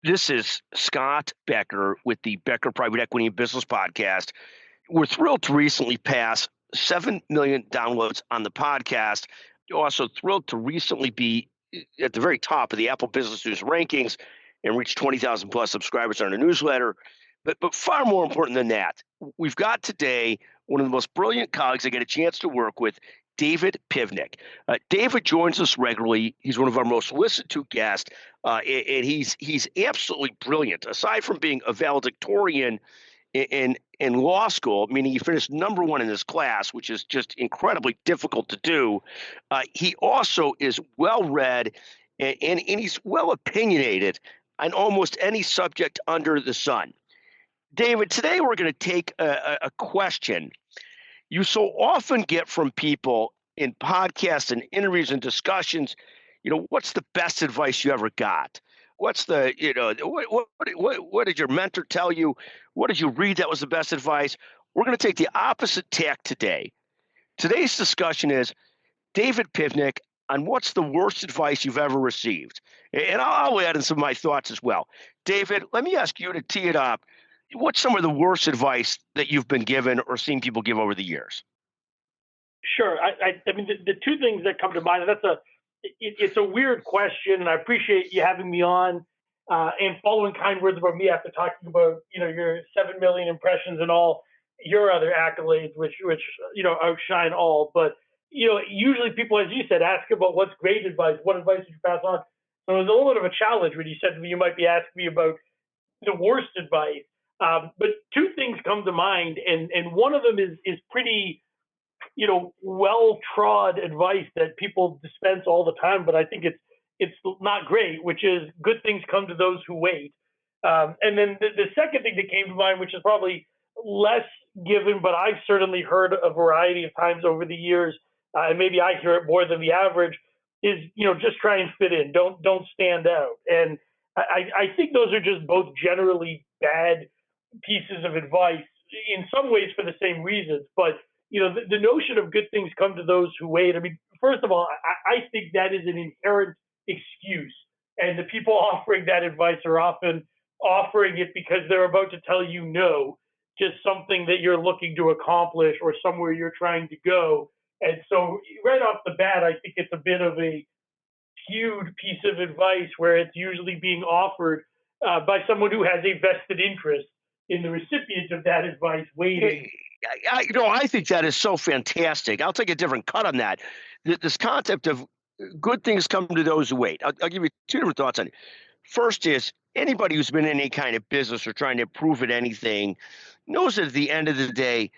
This is Scott Becker with the Becker Private Equity and Business Podcast. We're thrilled to recently pass 7 million downloads on the podcast. Also thrilled to recently be at the very top of the Apple Business News rankings and reach 20,000 plus subscribers on our newsletter. But far more important than that, we've got today one of the most brilliant colleagues I get a chance to work with, David Pivnick. David joins us regularly. He's one of our most listened to guests, and he's absolutely brilliant. Aside from being a valedictorian in law school, meaning he finished number one in his class, which is just incredibly difficult to do, he also is well read and he's well opinionated on almost any subject under the sun. David, today we're going to take a question you so often get from people in podcasts and interviews and discussions. What's the best advice you ever got? What's the, what did your mentor tell you? What did you read that was the best advice? We're going to take the opposite tack today. Today's discussion is David Pivnick on what's the worst advice you've ever received. And I'll add in some of my thoughts as well. David, let me ask you to tee it up. What's some of the worst advice that you've been given or seen people give over the years? Sure. I mean, the two things that come to mind, it's a weird question, and I appreciate you having me on and following kind words about me after talking about, your 7 million impressions and all your other accolades, which outshine all. But, usually people, as you said, ask about what's great advice, what advice did you pass on? So it was a little bit of a challenge when you said to me, you might be asking me about the worst advice. But two things come to mind, and one of them is pretty, well-trod advice that people dispense all the time, but I think it's not great, which is good things come to those who wait. And then the second thing that came to mind, which is probably less given, but I've certainly heard a variety of times over the years, and maybe I hear it more than the average, is, just try and fit in. Don't stand out. And I think those are just both generally bad pieces of advice in some ways for the same reasons. But, the notion of good things come to those who wait. I mean, first of all, I think that is an inherent excuse. And the people offering that advice are often offering it because they're about to tell you no to something that you're looking to accomplish or somewhere you're trying to go. And so right off the bat, I think it's a bit of a skewed piece of advice where it's usually being offered by someone who has a vested interest in the recipient of that advice waiting. I think that is so fantastic. I'll take a different cut on that. This concept of good things come to those who wait. I'll give you two different thoughts on it. First is anybody who's been in any kind of business or trying to improve at anything knows that at the end of the day,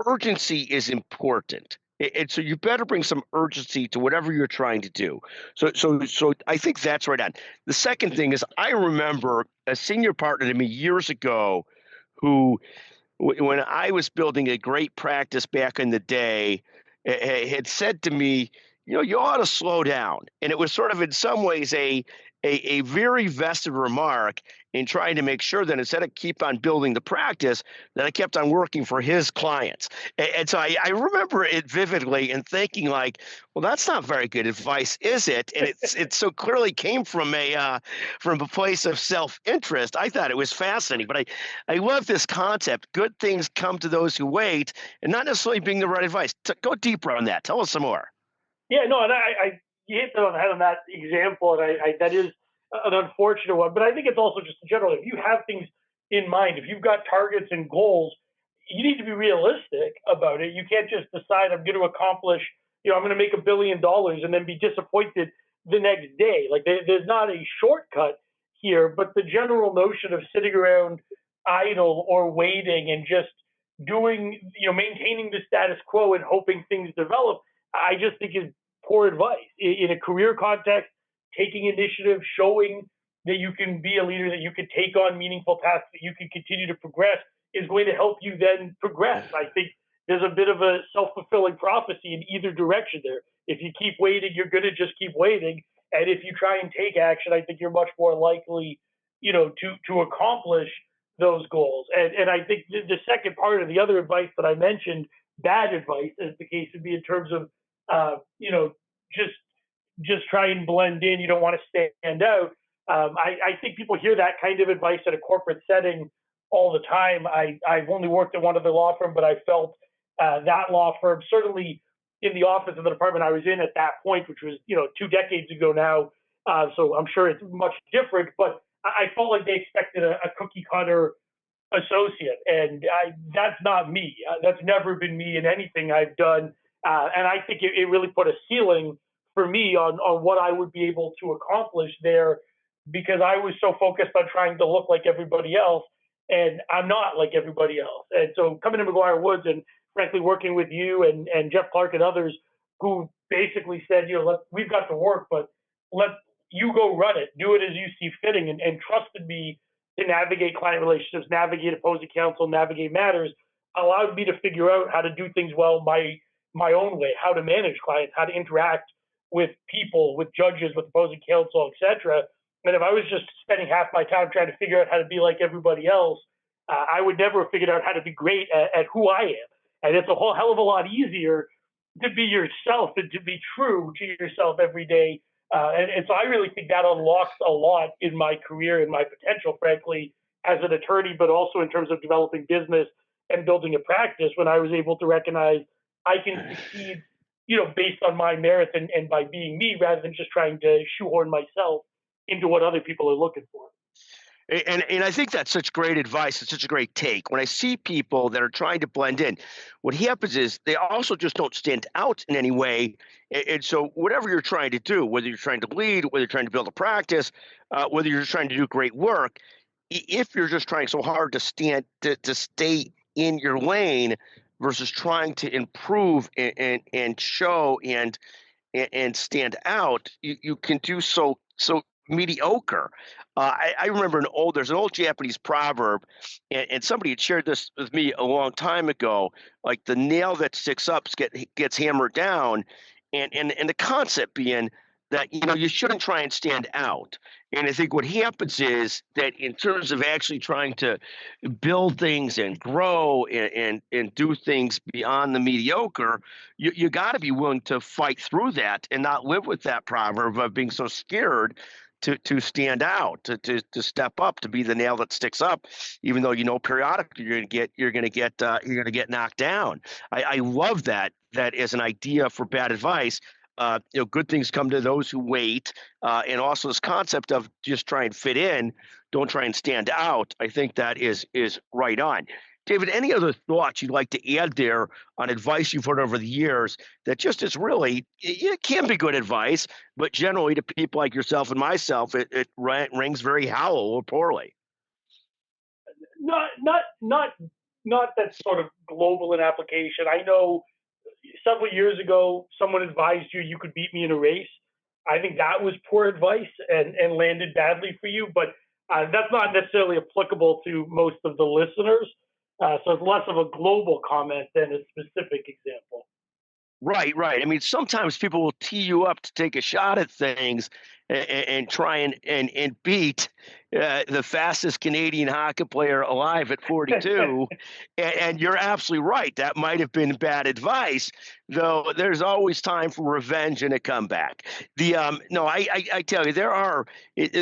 urgency is important. And so you better bring some urgency to whatever you're trying to do. So I think that's right on. The second thing is I remember a senior partner to me years ago who, when I was building a great practice back in the day, had said to me, you ought to slow down. And it was sort of in some ways a very vested remark in trying to make sure that instead of keep on building the practice, that I kept on working for his clients. And so I remember it vividly and thinking like, well, that's not very good advice, is it? And it so clearly came from a place of self-interest. I thought it was fascinating, but I love this concept. Good things come to those who wait, and not necessarily being the right advice. Go deeper on that. Tell us some more. Yeah, no, and I you hit on the head on that example, and that is an unfortunate one. But I think it's also just in general, if you have things in mind, if you've got targets and goals, you need to be realistic about it. You can't just decide I'm going to accomplish, I'm going to make $1 billion and then be disappointed the next day. Like there's not a shortcut here, but the general notion of sitting around idle or waiting and just doing, maintaining the status quo and hoping things develop, I just think is poor advice. In a career context, taking initiative, showing that you can be a leader, that you can take on meaningful tasks, that you can continue to progress is going to help you then progress. I think there's a bit of a self-fulfilling prophecy in either direction there. If you keep waiting, you're going to just keep waiting. And if you try and take action, I think you're much more likely, to accomplish those goals. And I think the second part of the other advice that I mentioned, bad advice, as the case would be in terms of, just try and blend in. You don't want to stand out. I think people hear that kind of advice in a corporate setting all the time. I've only worked at one other law firm, but I felt that law firm, certainly in the office of the department I was in at that point, which was 2 decades ago now. So I'm sure it's much different, but I felt like they expected a cookie cutter associate, and that's not me. That's never been me in anything I've done, and I think it really put a ceiling for me on what I would be able to accomplish there, because I was so focused on trying to look like everybody else, and I'm not like everybody else. And so coming to McGuireWoods and frankly working with you and Jeff Clark and others who basically said, we've got to work, but let you go run it, do it as you see fitting, and trusted me to navigate client relationships, navigate opposing counsel, navigate matters, allowed me to figure out how to do things well my own way, how to manage clients, how to interact with people, with judges, with opposing counsel, etc. And if I was just spending half my time trying to figure out how to be like everybody else, I would never have figured out how to be great at who I am. And it's a whole hell of a lot easier to be yourself and to be true to yourself every day. And so I really think that unlocks a lot in my career and my potential, frankly, as an attorney, but also in terms of developing business and building a practice, when I was able to recognize I can succeed, based on my merits and by being me, rather than just trying to shoehorn myself into what other people are looking for. And I think that's such great advice. It's such a great take. When I see people that are trying to blend in, what happens is they also just don't stand out in any way. And so whatever you're trying to do, whether you're trying to lead, whether you're trying to build a practice, whether you're just trying to do great work, if you're just trying so hard to stay in your lane versus trying to improve and show and stand out, you can do so mediocre. I remember there's an old Japanese proverb, and somebody had shared this with me a long time ago, like the nail that sticks up gets hammered down, and the concept being that you shouldn't try and stand out. And I think what happens is that in terms of actually trying to build things and grow and do things beyond the mediocre, you got to be willing to fight through that and not live with that proverb of being so scared to stand out, to step up, to be the nail that sticks up, even though periodically you're gonna get knocked down. I love that as an idea for bad advice. Good things come to those who wait, and also this concept of just try and fit in, don't try and stand out. I think that is right on. David, any other thoughts you'd like to add there on advice you've heard over the years that just is really, it can be good advice, but generally to people like yourself and myself, it rings very hollow or poorly? Not that sort of global in application. I know several years ago, someone advised you could beat me in a race. I think that was poor advice and landed badly for you, but that's not necessarily applicable to most of the listeners. So it's less of a global comment than a specific example. Right. I mean, sometimes people will tee you up to take a shot at things and try and beat the fastest Canadian hockey player alive at 42. And you're absolutely right. That might have been bad advice, though there's always time for revenge and a comeback. No, I tell you, there are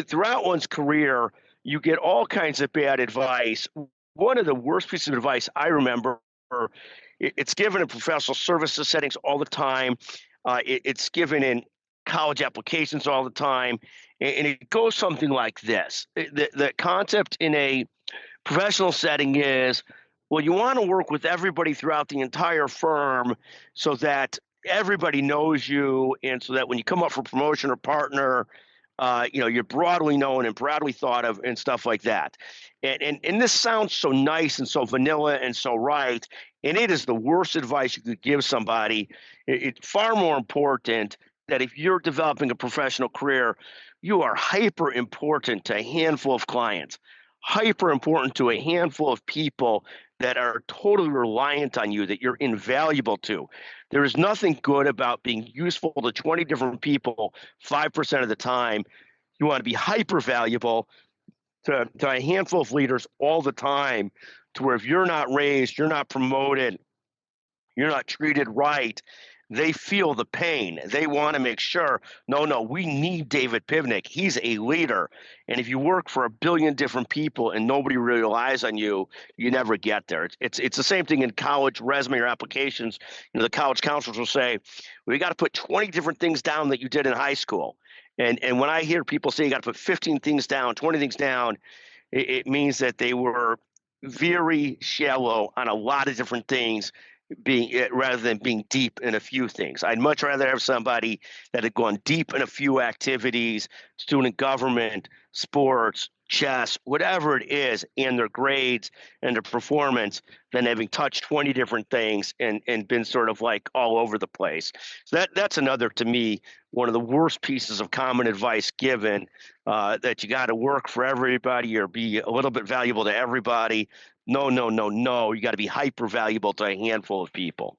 throughout one's career, you get all kinds of bad advice. One of the worst pieces of advice I remember, it's given in professional services settings all the time. It's given in college applications all the time. And it goes something like this. The concept in a professional setting is, well, you want to work with everybody throughout the entire firm so that everybody knows you, and so that when you come up for promotion or partner, you're broadly known and broadly thought of and stuff like that. And this sounds so nice and so vanilla and so right, and it is the worst advice you could give somebody. It's far more important that if you're developing a professional career, you are hyper important to a handful of clients, hyper important to a handful of people that are totally reliant on you, that you're invaluable to. There is nothing good about being useful to 20 different people 5% of the time. You want to be hyper valuable to a handful of leaders all the time, to where if you're not raised, you're not promoted, you're not treated right, they feel the pain. They want to make sure, no, we need David Pivnick. He's a leader. And if you work for a billion different people and nobody really relies on you, you never get there. It's the same thing in college resume or applications. The college counselors will say, we got to put 20 different things down that you did in high school. And when I hear people say you got to put 15 things down, 20 things down, it means that they were very shallow on a lot of different things, rather than being deep in a few things. I'd much rather have somebody that had gone deep in a few activities, student government, sports, chess, whatever it is, and their grades and their performance, than having touched 20 different things and been sort of like all over the place. So that's another, to me, one of the worst pieces of common advice given, that you got to work for everybody or be a little bit valuable to everybody. No. You got to be hyper valuable to a handful of people.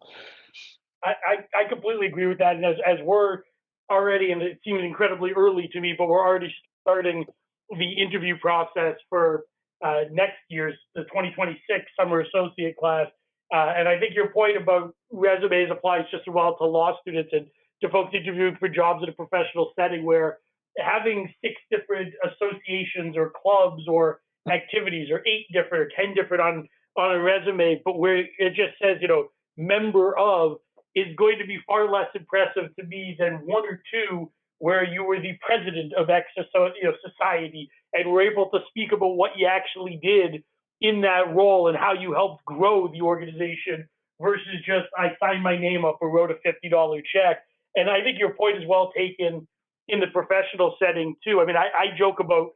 I completely agree with that. And as we're already, and it seems incredibly early to me, but we're already starting the interview process for next year's, the 2026 summer associate class. And I think your point about resumes applies just as well to law students and to folks interviewing for jobs in a professional setting, where having 6 different associations or clubs or activities, or 8 different or 10 different on a resume, but where it just says, member of, is going to be far less impressive to me than 1 or 2 where you were the president of X society and were able to speak about what you actually did in that role and how you helped grow the organization, versus just I signed my name up or wrote a $50 check. And I think your point is well taken in the professional setting too. I mean, I joke about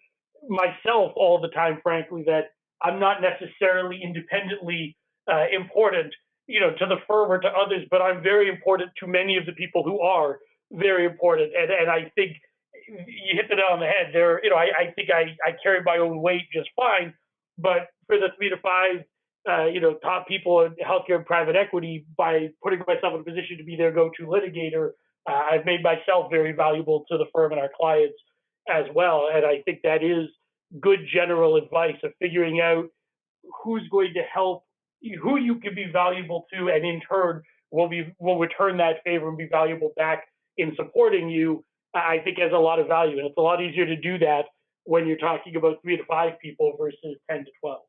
myself all the time, frankly, that I'm not necessarily independently important, to the firm or to others, but I'm very important to many of the people who are very important. And I think you hit the nail on the head there. I think I carry my own weight just fine, but for the 3 to 5, top people in healthcare and private equity, by putting myself in a position to be their go-to litigator, I've made myself very valuable to the firm and our clients as well. And I think that is good general advice of figuring out who's going to help, who you can be valuable to, and in turn will return that favor and be valuable back in supporting you. I think has a lot of value, and it's a lot easier to do that when you're talking about 3 to 5 people versus 10 to 12.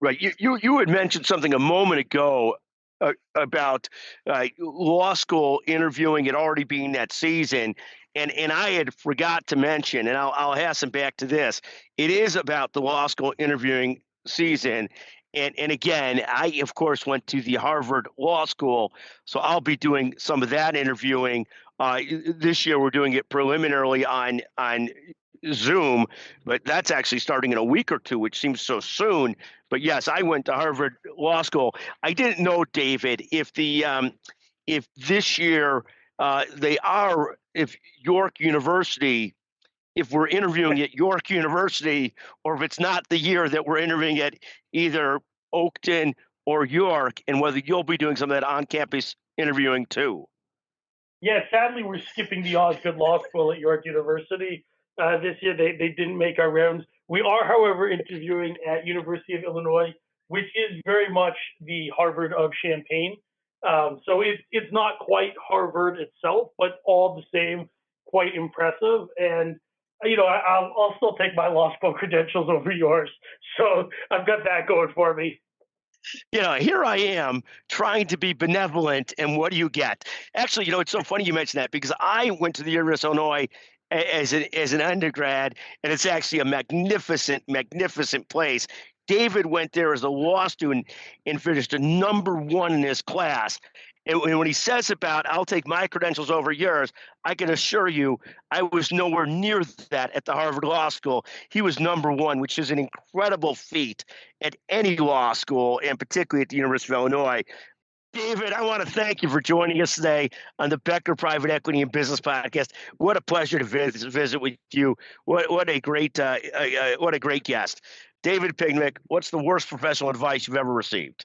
Right. You had mentioned something a moment ago about law school interviewing it already being that season. And I had forgot to mention, and I'll hasten back to this. It is about the law school interviewing season. And again, I, of course, went to the Harvard Law School, so I'll be doing some of that interviewing. This year, we're doing it preliminarily on Zoom, but that's actually starting in a week or 2, which seems so soon. But yes, I went to Harvard Law School. I didn't know, David, if this year if York University, if we're interviewing at York University, or if it's not the year that we're interviewing at either Oakton or York, and whether you'll be doing some of that on-campus interviewing too. Yeah, sadly, we're skipping the Osgood Law School at York University this year. They didn't make our rounds. We are, however, interviewing at University of Illinois, which is very much the Harvard of Champaign. So it's not quite Harvard itself, but all the same, quite impressive. And I'll still take my law school credentials over yours. So I've got that going for me. Here I am trying to be benevolent, and what do you get? Actually, it's so funny you mentioned that, because I went to the University of Illinois as an undergrad, and it's actually a magnificent, magnificent place. David went there as a law student and finished a #1 in his class. And when he says about, I'll take my credentials over yours, I can assure you I was nowhere near that at the Harvard Law School. He was #1, which is an incredible feat at any law school, and particularly at the University of Illinois. David, I want to thank you for joining us today on the Becker Private Equity and Business Podcast. What a pleasure to visit with you. What a great guest. David Pivnick, what's the worst professional advice you've ever received?